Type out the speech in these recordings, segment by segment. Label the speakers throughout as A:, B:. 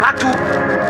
A: battle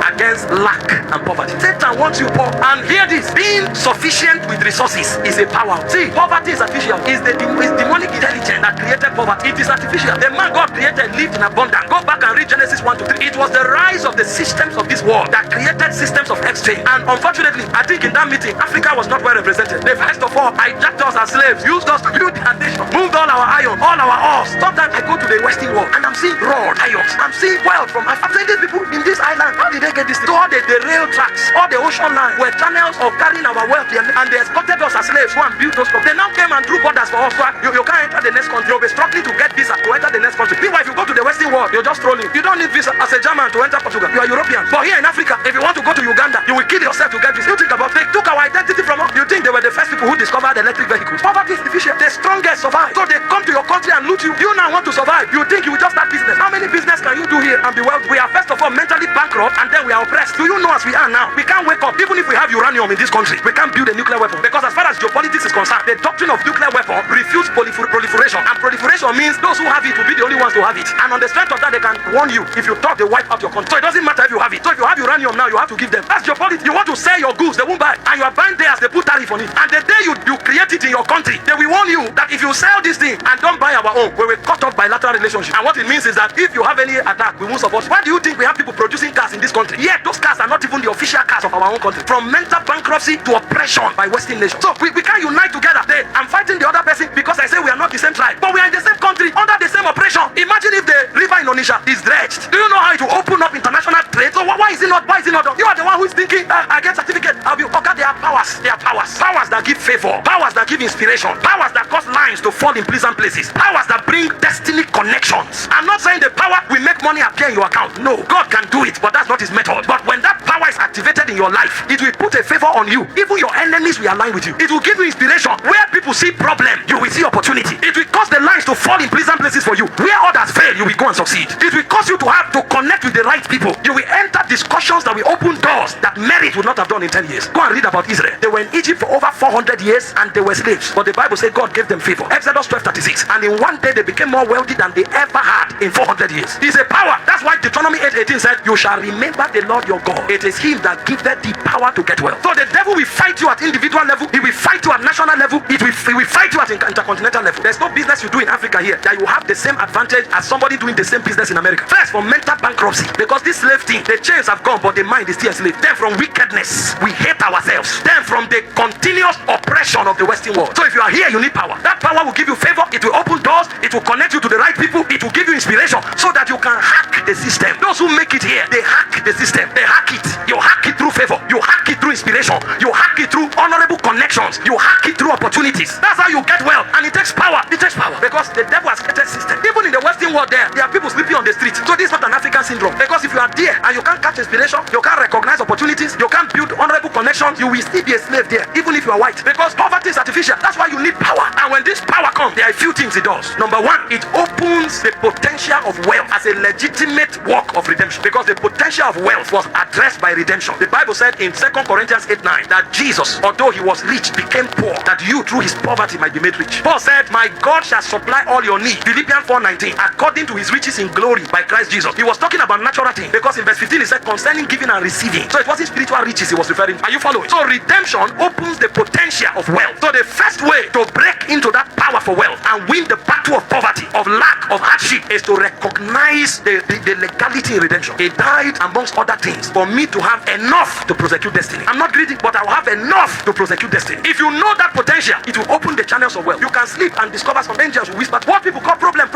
A: against lack and poverty. Satan wants you poor. And hear this, being sufficient with resources is a power. See, poverty is artificial. It's demonic intelligence that created poverty. It is artificial. The man God created lived in abundance. Go back and read Genesis 1 to 3. It was the rise of the systems of this world that created systems of exchange. And unfortunately, I think in that meeting, Africa was not well represented. They first of all hijacked us as slaves, used us to build their nation, moved all our iron, all our ores. Sometimes I go to the Western world and I'm seeing raw irons. I'm seeing wealth from Africa. I'm saying these people in this island, how did they get this? So all the rail tracks, all the ocean line were channels of carrying our wealth here, and they escorted us as slaves. Go and build those stuff. They now came and drew borders for us. So you can't enter the next country. You'll be struggling to get visa to enter the next country. Meanwhile, if you go to the Western world, you're just strolling. You don't need visa as a German to enter Portugal. You are European. But here in Africa, if you want to go to Uganda, you will kill yourself to get this. You think about they took our identity from us. You think they were the first people who discovered electric vehicles. Poverty is deficient. The strongest survive. So they come to your country and loot you. You now want to survive. You think you will just start business. How many business can you do here and be wealthy? We are first of all mentally bankrupt, and then we are oppressed. Do you know as we are now? We can't wake up. Even if we have uranium in this country, we can't build a nuclear weapon. Because as far as geopolitics is concerned, the doctrine of nuclear weapon refutes proliferation. And proliferation means those who have it will be the only ones to have it. And on the strength of that, they can warn you if you thought they wipe out your country. So it doesn't matter if you have it. So if you have uranium now, you have to give them. That's geopolitics. You want to sell your goods, they won't buy. And you are buying theirs, they put tariff on it. And the day you create it in your country, they will warn you that if you sell this thing and don't buy our own, we will cut off bilateral relationship. And what it means is that if you have any attack, we won't support. Why do you think we have people producing cars in this country? Yet those cars are not even the official cars of our own country. From mental bankruptcy to oppression by Western nations. So we can't unite together. I'm fighting the other person because I say we are not the same tribe, but we are in the same country under the same oppression. Imagine if the river in Indonesia is dredged. Do you know how it will open up international trade? So why is it not? Why is it not done? You are the one who is thinking, I get certificate. I'll be okay. There are powers. There are powers. Powers that give favor. Powers that give inspiration. Powers that cause lines to fall in pleasant places. Powers that bring destiny connections. I'm not saying the power will make money appear in your account. No, God can do it, but that's not his method. But when that power is activated in your life, it will put a favor on you. Even your enemies will align with you. It will give you inspiration. Where people see problem, you will see opportunity. It will cause the lines to fall in pleasant places for you. Where others fail, you will go and succeed. It will cause you to have to connect with the right people. You will enter discussions that will open doors that merit would not have done in 10 years. Go and read about Israel. They were in Egypt for over 400 years and they were slaves. But the Bible says God gave them favor. Exodus 12:36. And in one day they became more wealthy than they ever had in 400 years. It's a power. That's why Deuteronomy 8:18 said, you shall remember the Lord your God. It is him that giveth the power to get wealth. So the devil will fight you at individual level. He will fight you at national level. He will fight you at intercontinental level. There's no business you do in Africa here that you have the same advantage as somebody doing the same business in America. First, from mental bankruptcy, because this slave thing, the chains have gone, but the mind is still enslaved. Then from wickedness, we hate ourselves. Then from the continuous oppression of the Western world. So if you are here, you need power. That power will give you favor. It will open doors. It will connect you to the right people. It will give you inspiration so that you can hack the system. Those who make it here, they hack the system. They hack it. You hack it through favor. You hack it through inspiration. You hack it through honorable connections. You hack it through opportunities. That's how you get wealth. And it takes power. It takes power because the devil has created system. Even in the Western world, there are people sleeping on the street. So this is not an African syndrome. Because if you are there and you can't catch inspiration, you can't recognize opportunities, you can't build honorable connections, you will still be a slave there, even if you are white. Because poverty is artificial. That's why you need power. And when this power comes, there are a few things it does. Number one, it opens the potential of wealth as a legitimate work of redemption. Because the potential of wealth was addressed by redemption. The Bible said in 2 Corinthians 8:9 that Jesus, although he was rich, became poor, that you through his poverty might be made rich. Paul said, my God shall supply all your need. Philippians 4:19, according to his riches in glory by Christ Jesus. He was talking about natural things because in verse 15 he said concerning giving and receiving. So it wasn't spiritual riches he was referring to. Are you following? So redemption opens the potential of wealth. So the first way to break into that power for wealth and win the battle of poverty, of lack, of hardship is to recognize the legality in redemption. He died amongst other things for me to have enough to prosecute destiny. I'm not greedy, but I will have enough to prosecute destiny. If you know that potential, it will open the channels of wealth. You can sleep and discover some angels will whisper what people call problem.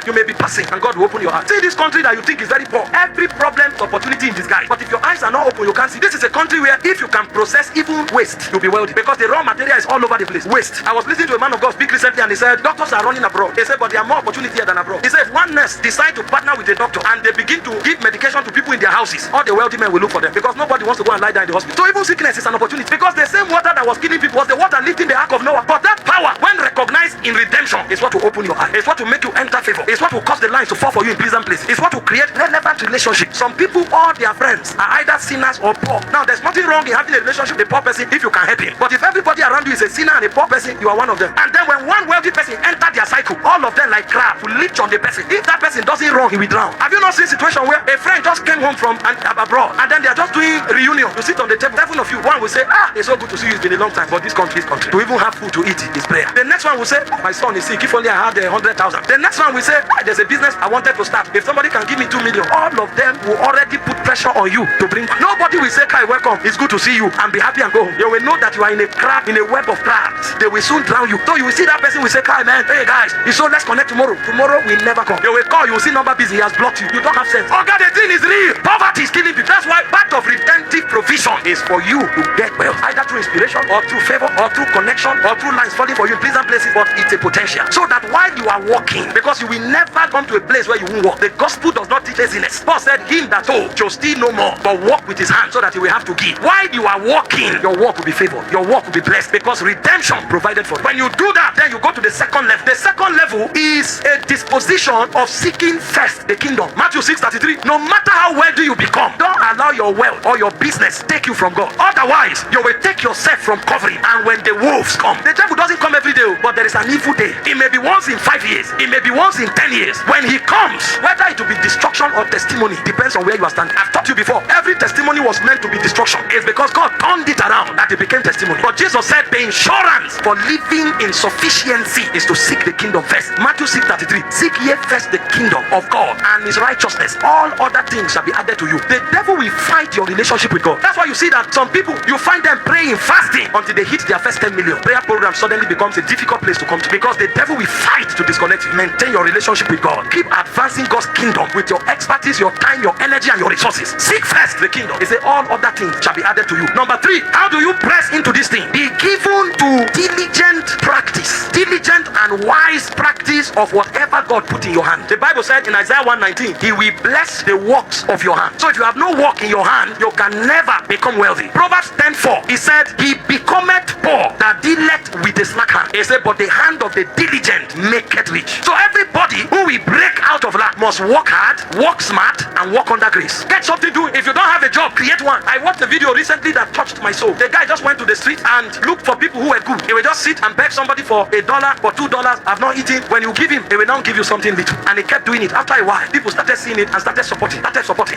A: You may be passing and God will open your heart. See this country that you think is very poor. Every problem is opportunity in disguise. But if your eyes are not open, you can't see. This is a country where if you can process even waste, you'll be wealthy. Because the raw material is all over the place. Waste. I was listening to a man of God speak recently and he said, doctors are running abroad. He said, but there are more opportunities here than abroad. He said, if one nurse decide to partner with a doctor and they begin to give medication to people in their houses, all the wealthy men will look for them because nobody wants to go and lie down in the hospital. So even sickness is an opportunity because the same water that was was killing people was the water lifting the ark of Noah. But that power, when recognized in redemption, is what will open your eyes. It's what will make you enter favor. It's what will cause the lines to fall for you in pleasant places. It's what will create relevant relationships. Some people, all their friends are either sinners or poor. Now, there's nothing wrong in having a relationship with a poor person if you can help him. But if everybody around you is a sinner and a poor person, you are one of them. And then when one wealthy person enters their cycle, all of them like crab will leech on the person. If that person does it wrong, he will drown. Have you not seen a situation where a friend just came home from abroad and then they are just doing reunion? You sit on the table, 7 of you. One will say, it's so good to see you. It's been a long time. But this country. To even have food to eat is prayer. The next one will say, my son is sick. If only I had 100,000. The next one will say, there's a business I wanted to start. If somebody can give me 2 million, all of them will already put pressure on you to bring. Nobody will say, Kai, welcome. It's good to see you and be happy and go home. You will know that you are in a crab, in a web of crabs. They will soon drown you. So you will see that person will say, Kai, man, hey guys, so let's connect tomorrow. Tomorrow will never come. They will call, you will see number busy, he has blocked you. You don't have sense. Oh God, the thing is real. Poverty is killing people. That's why part of redemptive provision is for you to get wealth, either through inspiration or through favor or through connection or through lines falling for you in pleasant places. But it's a potential. So that while you are walking, because you will never come to a place where you won't walk. The gospel does not teach laziness. Paul said, him that told shall steal no more, but walk with his hand so that he will have to give. While you are walking, your walk will be favored. Your walk will be blessed because redemption provided for you. When you do that, then you go to the second level. The second level is a disposition of seeking first the kingdom. Matthew 6:33. No matter how wealthy you become, don't allow your wealth or your business take you from God. Otherwise, you will take yourself from covering. And when the wolves come, the devil doesn't come every day, but there is an evil day. It may be once in 5 years. It may be once in 10 years. When he comes, whether it will be destruction or testimony, depends on where you are standing. I've taught you before, every testimony was meant to be destruction. It's because God turned it around that it became testimony. But Jesus said the insurance for living in sufficiency is to seek the kingdom first. Matthew 6:33. Seek ye first the kingdom of God and his righteousness. All other things shall be added to you. The devil will fight your relationship with God. That's why you see that some people, you find them praying, fasting until they hit their first 10 million. Prayer program suddenly becomes a difficult place to come to because the devil will fight to disconnect you. Maintain your relationship with God. Keep advancing God's kingdom with your expertise, your time, your energy, and your resources. Seek first the kingdom. He said, all other things shall be added to you. Number 3, how do you press into this thing? Be given to diligent practice. Diligent and wise practice of whatever God put in your hand. The Bible said in Isaiah 1:19, he will bless the works of your hand. So if you have no work in your hand, you can never become wealthy. Proverbs 10:4, he said, he becometh poor that dealeth with a slack hand. He said, but the hand of the diligent maketh rich. So everybody who will break out of lack must work hard, work smart, and work under grace. Get something doing. If you don't have a job, create one. I watched a video recently that touched my soul. The guy just went to the street and looked for people who were good. He will just sit and beg somebody for $1, for $2. I've not eaten. When you give him, he will now give you something little. And he kept doing it. After a while, people started seeing it and started supporting.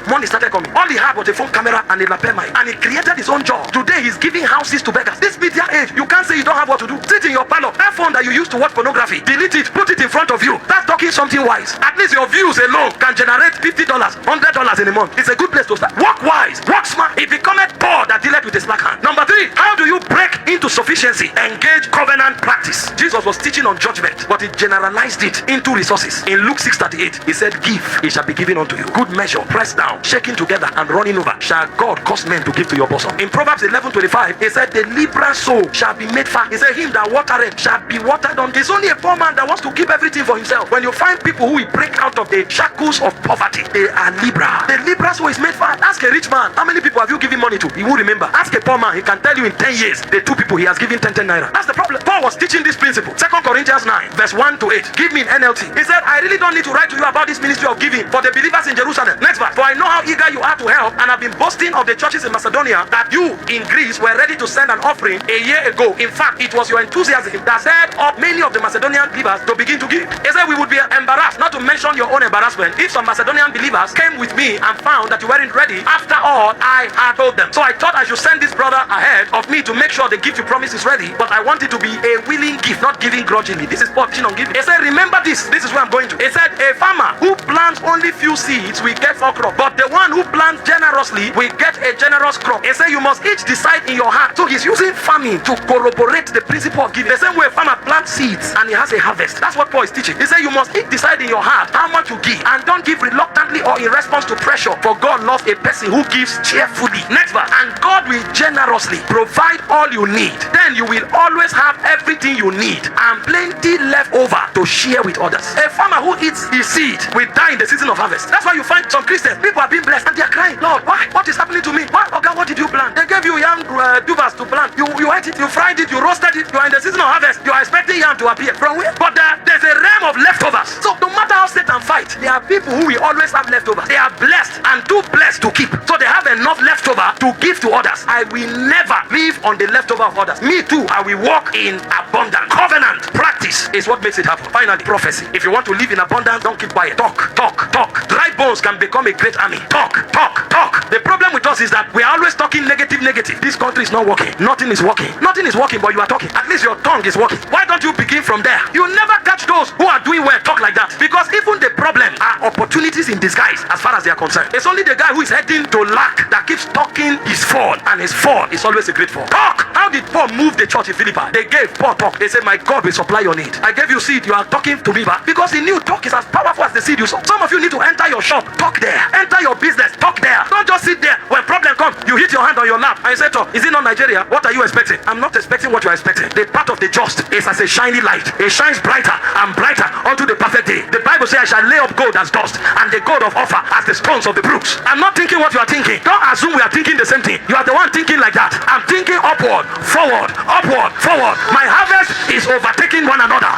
A: Money started coming. All he had was a phone camera and a lapel mic. And he created his own job. Today, he's giving houses to beggars. This media age, you can't say you don't have what to do. Sit in your parlor. That phone that you used to watch pornography, delete it, put it in front of you. That's talking something wise. At least your views alone can generate $50, $100 in a month. It's a good place to start. Work wise, work smart. It becometh poor that dealeth with a slack hand. Number 3, how do you break into sufficiency? Engage covenant practice. Jesus was teaching on judgment, but he generalized it into resources. In Luke 6:38, he said, give, it shall be given unto you. Good measure, pressed down, shaking together, and running over, shall God cause men to give to your bosom. In Proverbs 11:25, he said, the liberal soul shall be made fat. He said, him that watereth shall be watered on. It's only a poor man that wants to keep everything for himself. When you find people who will break out of the shackles of poverty, they are liberal. The liberal soul is made fat. Ask a rich man, how many people have you given money to? He won't remember. Ask a poor man, he can tell you in 10 years, the 2 people he has given 10 naira. That's the problem. Paul was teaching this principle. 2 Corinthians 9:1-8. Give me in NLT. He said, I really don't need to write to you about this ministry of giving for the believers in Jerusalem. Next verse. For I know how eager you are to help, and have been boasting of the churches in Macedonia that you in Greece were ready to send an offering a year ago. In fact, it was your enthusiasm that set up many of the Macedonian believers to begin to give. He said, we would be embarrassed, not to mention your own embarrassment, if some Macedonian believers came with me and found that you weren't ready after all I had told them. So I thought I should send this brother ahead of me to make sure the gift you promised is ready, but I want it to be a willing gift, not giving grudgingly. This is Paul teaching on giving. He said, remember this is where I'm going to. He said, a farmer who plants only few seeds will get 4 crops, but the one who plants generously will get a generous crop. He said, you must each decide in your heart. So he's using farming to corroborate the principle of giving. The same way a farmer plants seeds and he has a harvest. That's what Paul is teaching. He said, you must each decide in your heart how much you give, and don't give reluctantly or in response to pressure, for God loves a person who gives cheerfully. Next verse. And God will generously provide all you need. Then you will always have everything you need and plenty left over to share with others. A farmer who eats his seed will die in the season of harvest. That's why you find some Christians, people are being blessed and they are crying, Lord, why? What is happening to me? Why? Oh God, what What did you plant? They gave you yam tubers to plant. You ate it, you fried it, you roasted it. You are in the season of harvest. You are expecting yam to appear. From where? But there's a realm of leftovers. So no matter how Satan fight, there are people who will always have leftovers. They are blessed and too blessed to keep. So they have enough leftover to give to others. I will never live on the leftover of others. Me too, I will walk in abundance. Covenant practice is what makes it happen. Finally, prophecy. If you want to live in abundance, don't keep quiet. Talk, talk, talk. Dry bones can become a great army. Talk, talk, talk. The problem with us is that we are always talking negative. This country is not working. Nothing is working. Nothing is working, but you are talking. At least your tongue is working. Why don't you begin from there? You never catch those who are doing well talk like that. Because even the problem are opportunities in disguise as far as they are concerned. It's only the guy who is heading to lack that keeps talking his fall, and his fall is always a great fall. Talk! How did Paul move the church in Philippi? They gave Paul talk. They said, my God will supply your need. I gave you seed. You are talking to me back. Because he knew talk is as powerful as the seed you sow. Some of you need to enter your shop. Talk there. Enter your business. Talk there. Don't just sit there. When problem comes, you hit your hand on your lap and you say, is it not Nigeria? What are you expecting? I'm not expecting what you are expecting. The path of the just is as a shiny light. It shines brighter and brighter unto the perfect day. The Bible says, I shall lay up gold as dust, and the gold of Ophir as the stones of the brooks. I'm not thinking what you are thinking. Don't assume we are thinking the same thing. You are the one thinking like that. I'm thinking upward, forward, upward, forward. My harvest is overtaking one another.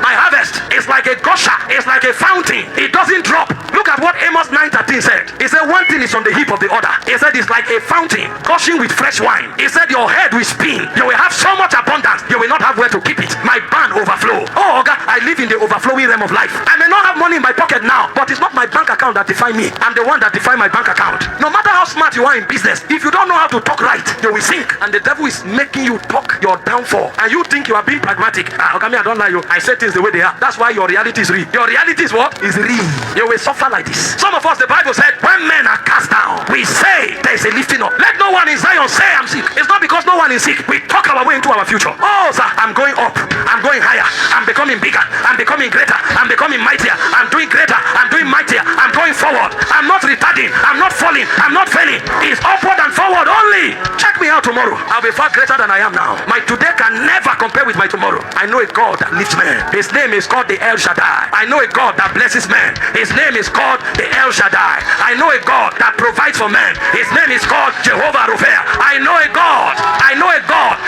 A: My harvest is like a gusher. It's like a fountain. It doesn't drop. Look at what Amos 9:13 said. He said one thing is on the heap of the other. He said it's like a fountain gushing with fresh wine. He said your head will spin. You will have so much abundance. You will not have where to keep it. My barn overflow. Oh, God, I live in the overflowing realm of life. I may not have money in my pocket now, but it's not my bank account that defines me. I'm the one that defines my bank account. No matter how smart you are in business, if you don't know how to talk right, you will sink. And the devil is making you talk your downfall. And you think you are being pragmatic. Okay, I don't lie you. I say things the way they are. That's why your reality is real. Your reality is what? Is real. You will suffer like this. Some of us, the Bible said, when men are cast down, we say there is a lifting up. Let no one in Zion say I'm sick. It's not because no one is sick. We talk our way into our future. Oh, sir, I'm going up. I'm going higher. I'm becoming bigger. I'm becoming greater. I'm becoming mightier. I'm doing greater. I'm doing mightier. I'm going forward. I'm not retarding. I'm not falling. I'm not failing. It's upward and forward only. Check me out tomorrow. I'll be far greater than I am now. My today can never compare with my tomorrow. I know a God that lifts men. His name is called the El Shaddai. I know a God that blesses men. His name is called the El Shaddai. I know a God that provides for men. His name is called Jehovah Rufer. I know a God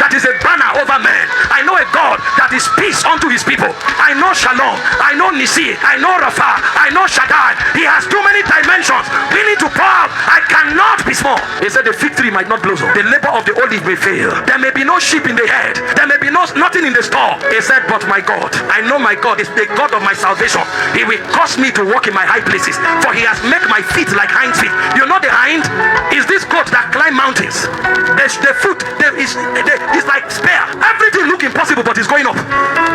A: that is a banner over men. I know a God that is peace unto his people. I know Shalom. I know Nisi. I know Rapha. I know Shaddai. He has too many dimensions. We need to pour out. I cannot be small. He said the fig tree might not blossom. The labor of the olive may fail. There may be no sheep in the head. There may be nothing in the store. He said, but my God, I know my God is the God of my salvation. He will cause me to walk in my high places, for he has made my feet like hinds feet. You know the hind is this goat that climb mountains. The foot is like spear. Everything look impossible, but it's going up.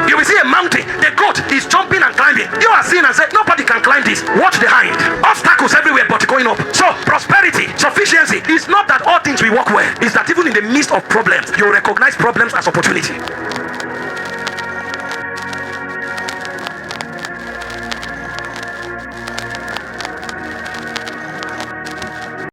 A: You will see a mountain. The goat is jumping and climbing. You are seeing and say, nobody can climb this. Watch the hind. Obstacles everywhere, but going up. So prosperity, sufficiency is not that all things will work well. It's that even in the midst of problems, you recognize problems as opportunity.